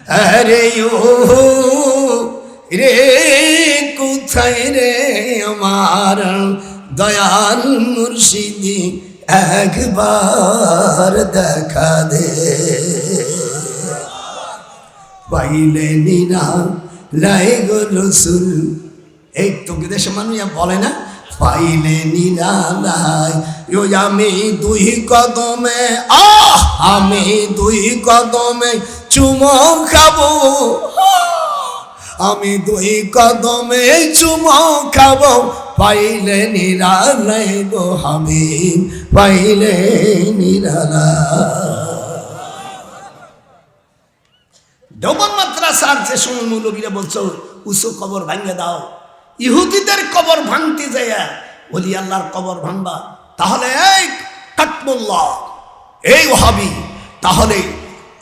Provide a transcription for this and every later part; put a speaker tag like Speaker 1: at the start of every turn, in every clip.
Speaker 1: আরে ও রে কোথায় রে আমার দয়াল মুর্শিদি, একবার দেখা দে। পাইলে নিরা লাই গো রসুল, এই তো দেশে মানুষ বলে না, পাইলে নিরালাই আমি দুই কদমে, আমি দুই কদমে চুমো খাবো, আমি দুই কদমে চুমো খাবো, পাইলে নিরালাই গো হাবিব, পাইলে নিরালাই। দেওবন্দ মাদ্রাসার যে সময় মৌলবীরা বলছো উঁচু কবর ভাঙে দাও, ইহুদিদের কবর ভাঙতে যায় ওলি আল্লাহর কবর ভাঙবা, তাহলে এই কাতমুল্লাহ, এই ওহাবি, তাহলে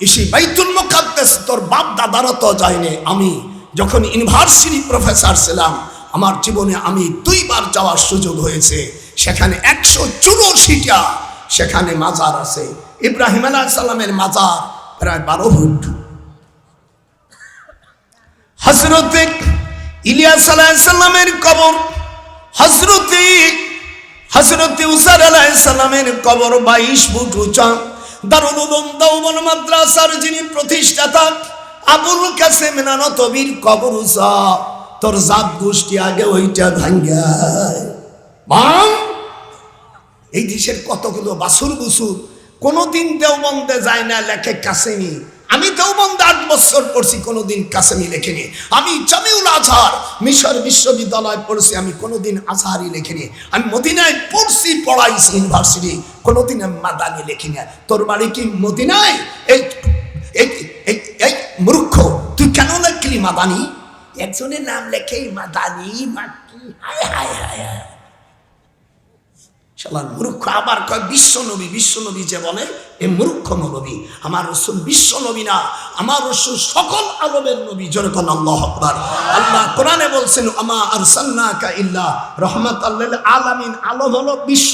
Speaker 1: ইসি বাইতুল মুকাদ্দাস তোর বাপ দাদারও তো যায়নি। আমি যখন ইউনিভার্সিটি প্রফেসর ছিলাম, আমার জীবনে আমি 2 বার যাওয়ার সুযোগ হয়েছে। সেখানে 184টা সেখানে মাজার আছে। ইব্রাহিম আলাইহিস সালামের মাজার প্রায় 12 ফুট, হযরতে ইলিয়াস আলাইহিস সালামের কবর, হযরতে উসার আলাইহিস সালামের কবর 22 ফুট উঁচা। দারুল উলুম দেওবন্দ মাদ্রাসার যিনি প্রতিষ্ঠাতা আবুল কাসেম নানতবীর কবর উঁচা, তোর জাত গোষ্ঠী আগে ওইটা ভাঙ্গায় বাং। এই দেশের কতগুলো বাসুর বুসুর কোনোদিন দেওবন্দে যায় না, লেখে কাসেমি। আমি দেওবন্দে 8 বছর পড়ছি, কোনোদিন কাসেমি লেখিনি। আমি জামিউল আজহার মিশর বিশ্ববিদ্যালয় পড়ছি, আমি কোনোদিন আজহারি লেখিনি। আমি মদিনায় পড়ছি, পড়াইছি ইউনিভার্সিটি, কোনোদিন আমি মাদানি লেখিনি। তোর বাড়ি কি মদিনায়? এই মূর্খ, তুই কেন লেখলি মাদানি? একজনের নাম লেখে মাদানি, মাকি, হায় হায় হায় হায়, শালার মূর্খ। আবার কয় বিশ্বনবী, বিশ্বনবী যে বলে এ মূর্খ নবী। আমার রাসূল বিশ্বনবী না, আমার রাসূল সকল আলমের নবী। যেরকম আল্লাহু আকবার। আল্লাহ কোরআনে বলছেন আমা আরসালনাকা ইল্লা রাহমাতাল লিল আলামিন। আলম হলো বিশ্ব,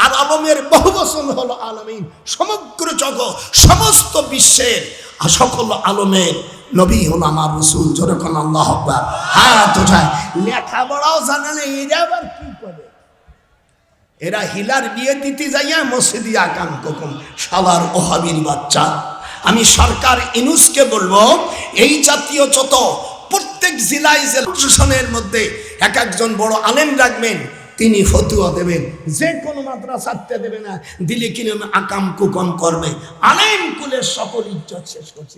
Speaker 1: আর আলমের বহুবচন হলো আলামিন। সমগ্র জগৎ, সমস্ত বিশ্বের সকল আলমের নবী হলো আমার রাসূল। যেরকম আল্লাহু আকবার। হাত উঠায়, লেখাপড়াও জানে না, এরা আবার কি করে? এরা হিলার বিয়ে দিতে যাইয়া মসজিদে আকাম কখন, শালার ওহাবির বাচ্চা। আমি সরকার ইনুসকে বলবো, এই জাতীয় যত প্রত্যেক জেলায় প্রশাসনের মধ্যে একজন বড় আলেম রাখবেন, তিনি ফতুয়া দেবেন। যে কোনো মাদ্রাসাতে দেবে না, দিলে কিনে আকাম কুকম করবে। আলেম কুলের সকল ইজ্জত শেষ করছে।